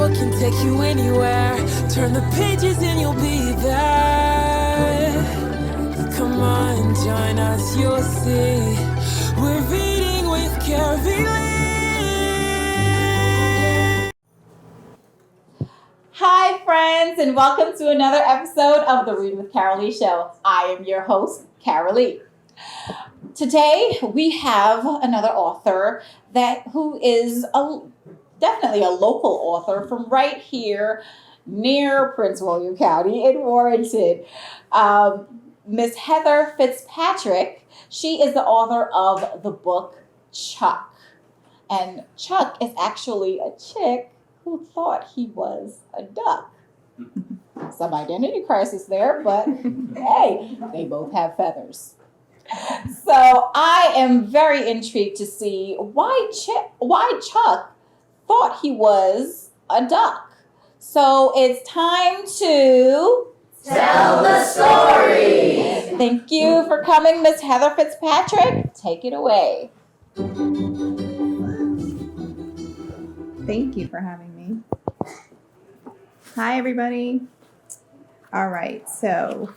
book can take you anywhere. Turn the pages and you'll be there. Come on, join us, you'll see. We're reading with Carylee. Hi, friends, and welcome to another episode of the Read with Carylee show. I am your host, Carylee. Today, we have another author who is definitely a local author from right here near Prince William County in Warrenton. Miss Heather Fitzpatrick, she is the author of the book Chuck. And Chuck is actually a chick who thought he was a duck. Some identity crisis there, but hey, they both have feathers. So I am very intrigued to see why Chuck thought he was a duck. So it's time to tell the story. Thank you for coming, Miss Heather Fitzpatrick. Take it away. Thank you for having me. Hi, everybody. All right, so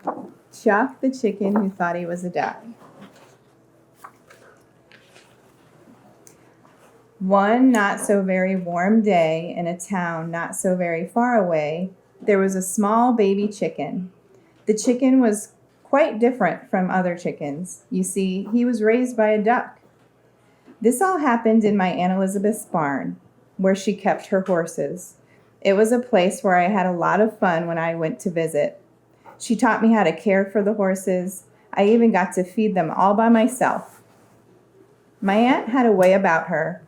Chuck the chicken who thought he was a duck. One not so very warm day in a town not so very far away, there was a small baby chicken. The chicken was quite different from other chickens. You see, he was raised by a duck. This all happened in my Aunt Elizabeth's barn, where she kept her horses. It was a place where I had a lot of fun when I went to visit. She taught me how to care for the horses. I even got to feed them all by myself. My aunt had a way about her.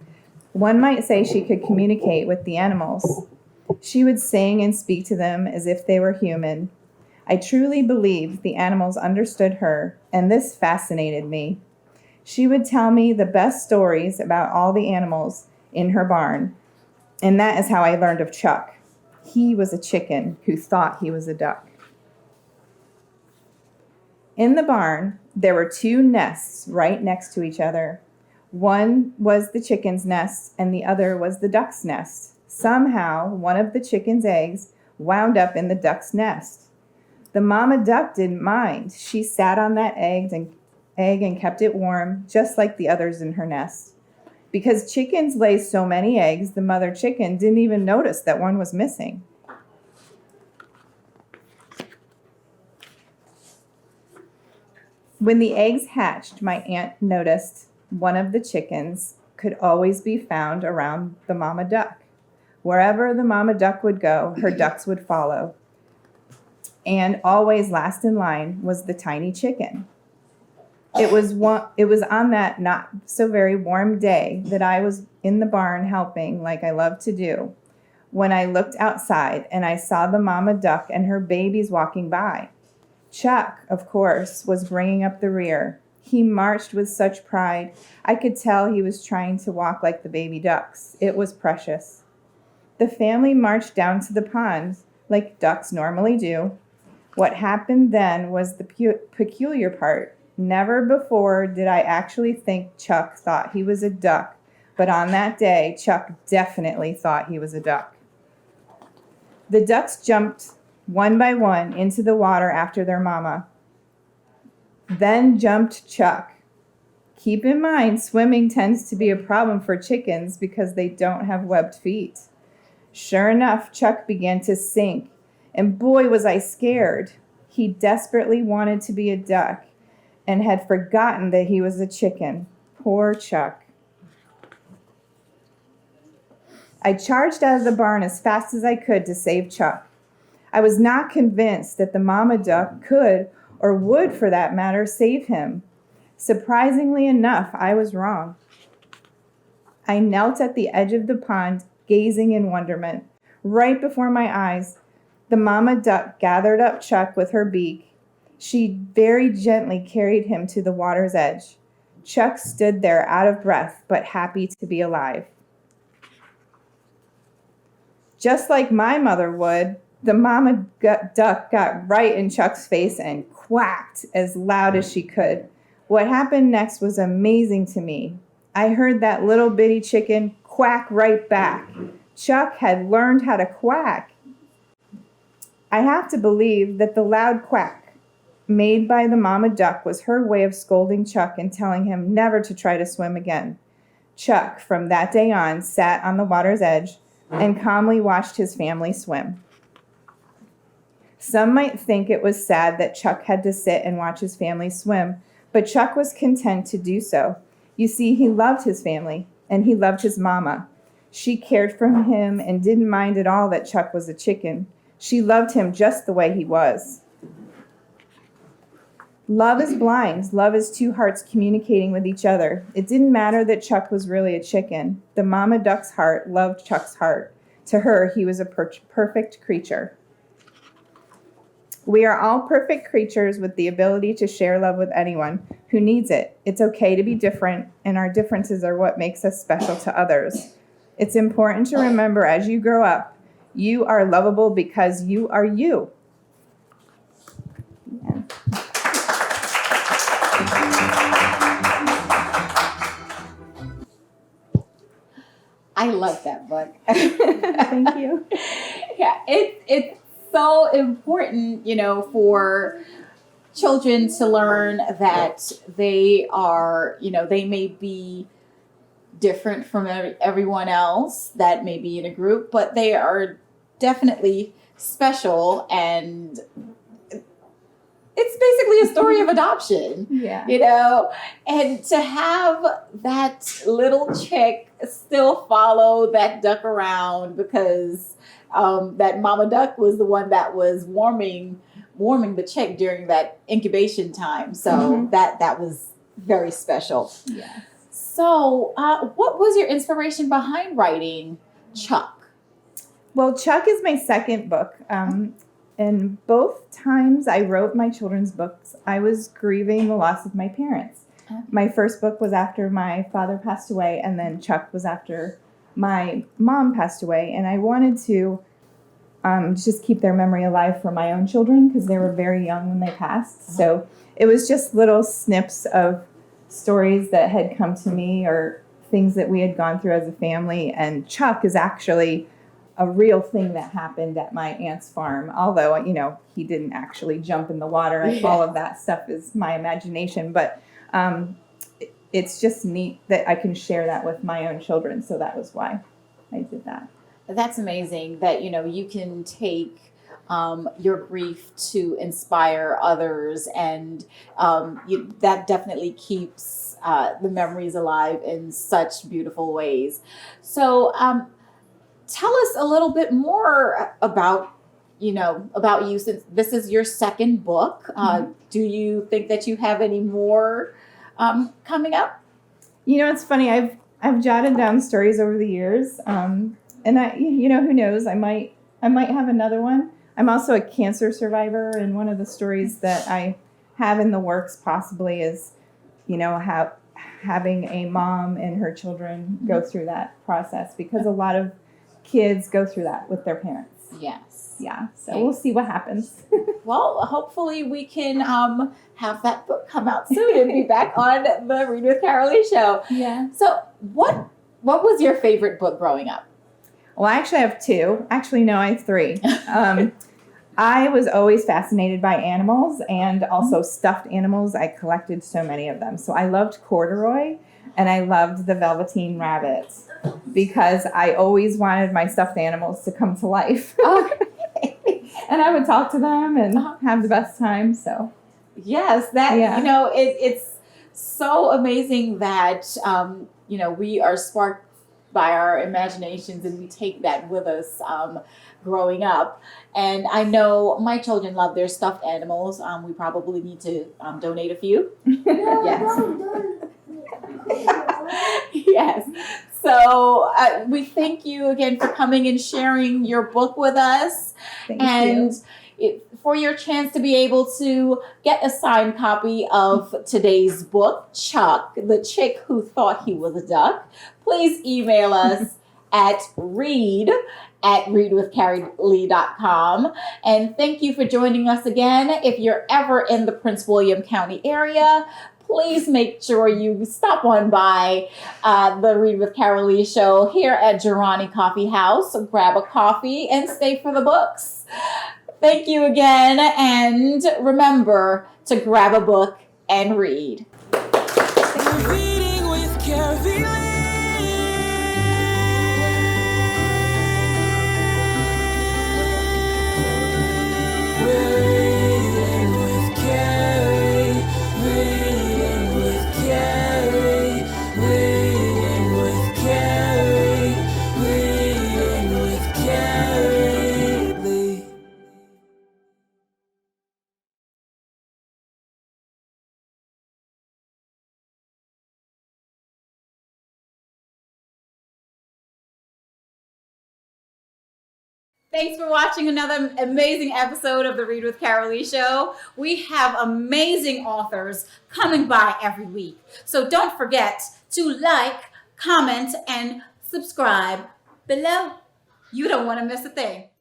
One might say she could communicate with the animals. She would sing and speak to them as if they were human. I truly believed the animals understood her, and this fascinated me. She would tell me the best stories about all the animals in her barn, and that is how I learned of Chuck. He was a chicken who thought he was a duck. In the barn, there were two nests right next to each other. One was the chicken's nest, and the other was the duck's nest. Somehow, one of the chicken's eggs wound up in the duck's nest. The mama duck didn't mind. She sat on that egg and kept it warm, just like the others in her nest. Because chickens lay so many eggs, the mother chicken didn't even notice that one was missing. When the eggs hatched, my aunt noticed one of the chickens could always be found around the mama duck. Wherever the mama duck would go, her ducks would follow. And always last in line was the tiny chicken. It was on that not so very warm day that I was in the barn helping like I love to do, when I looked outside and I saw the mama duck and her babies walking by. Chuck, of course, was bringing up the rear. He marched with such pride. I could tell he was trying to walk like the baby ducks. It was precious. The family marched down to the pond like ducks normally do. What happened then was the peculiar part. Never before did I actually think Chuck thought he was a duck, but on that day, Chuck definitely thought he was a duck. The ducks jumped one by one into the water after their mama. Then jumped Chuck. Keep in mind, swimming tends to be a problem for chickens because they don't have webbed feet. Sure enough, Chuck began to sink, and boy was I scared. He desperately wanted to be a duck and had forgotten that he was a chicken. Poor Chuck. I charged out of the barn as fast as I could to save Chuck. I was not convinced that the mama duck could, or would for that matter, save him. Surprisingly enough, I was wrong. I knelt at the edge of the pond, gazing in wonderment. Right before my eyes, the mama duck gathered up Chuck with her beak. She very gently carried him to the water's edge. Chuck stood there out of breath, but happy to be alive. Just like my mother would, the mama duck got right in Chuck's face and quacked as loud as she could. What happened next was amazing to me. I heard that little bitty chicken quack right back. Chuck had learned how to quack. I have to believe that the loud quack made by the mama duck was her way of scolding Chuck and telling him never to try to swim again. Chuck, from that day on, sat on the water's edge and calmly watched his family swim. Some might think it was sad that Chuck had to sit and watch his family swim, but Chuck was content to do so. You see, he loved his family, and he loved his mama. She cared for him and didn't mind at all that Chuck was a chicken. She loved him just the way he was. Love is blind. Love is two hearts communicating with each other. It didn't matter that Chuck was really a chicken. The mama duck's heart loved Chuck's heart. To her, he was a perfect creature. We are all perfect creatures with the ability to share love with anyone who needs it. It's okay to be different, and our differences are what makes us special to others. It's important to remember as you grow up, you are lovable because you are you. Yeah. I love that book. Thank you. Yeah, it's so important, for children to learn that they are, they may be different from everyone else that may be in a group, but they are definitely special, and it's basically a story of adoption. Yeah. And to have that little chick still follow that duck around because that mama duck was the one that was warming the chick during that incubation time. So that was very special. Yeah. So what was your inspiration behind writing Chuck? Well, Chuck is my second book. And both times I wrote my children's books, I was grieving the loss of my parents. My first book was after my father passed away, and then Chuck was after my mom passed away. And I wanted to just keep their memory alive for my own children because they were very young when they passed. So it was just little snips of stories that had come to me or things that we had gone through as a family. And Chuck is actually a real thing that happened at my aunt's farm. Although, he didn't actually jump in the water. All of that stuff is my imagination. But it's just neat that I can share that with my own children. So that was why I did that. That's amazing that, you can take your grief to inspire others, and that definitely keeps the memories alive in such beautiful ways. So tell us a little bit more about you, since this is your second book. Do you think that you have any more coming up? It's funny. I've jotted down stories over the years, and I, who knows? I might have another one. I'm also a cancer survivor, and one of the stories that I have in the works possibly is, having a mom and her children go through that process, because a lot of kids go through that with their parents. Yes. Yeah. So we'll see what happens. Well, hopefully we can have that book come out soon and be back on the Read with Carylee show. Yeah. So what was your favorite book growing up? Well, I actually have two. Actually, no, I have three. I was always fascinated by animals and also stuffed animals. I collected so many of them. So I loved corduroy and I loved the velveteen rabbits because I always wanted my stuffed animals to come to life. And I would talk to them and have the best time. So yes, it's so amazing that we are sparked by our imaginations, and we take that with us growing up. And I know my children love their stuffed animals. We probably need to donate a few. Yes. Yes. So we thank you again for coming and sharing your book with us. Thank you. For your chance to be able to get a signed copy of today's book, Chuck, the chick who thought he was a duck, please email us at readwithcarylee.com. And thank you for joining us again. If you're ever in the Prince William County area, please make sure you stop on by the Read with Carylee show here at Girani Coffee House. Grab a coffee and stay for the books. Thank you again, and remember to grab a book and read. Reading with Carylee. Thanks for watching another amazing episode of the Read with Carylee show. We have amazing authors coming by every week. So don't forget to like, comment, and subscribe below. You don't want to miss a thing.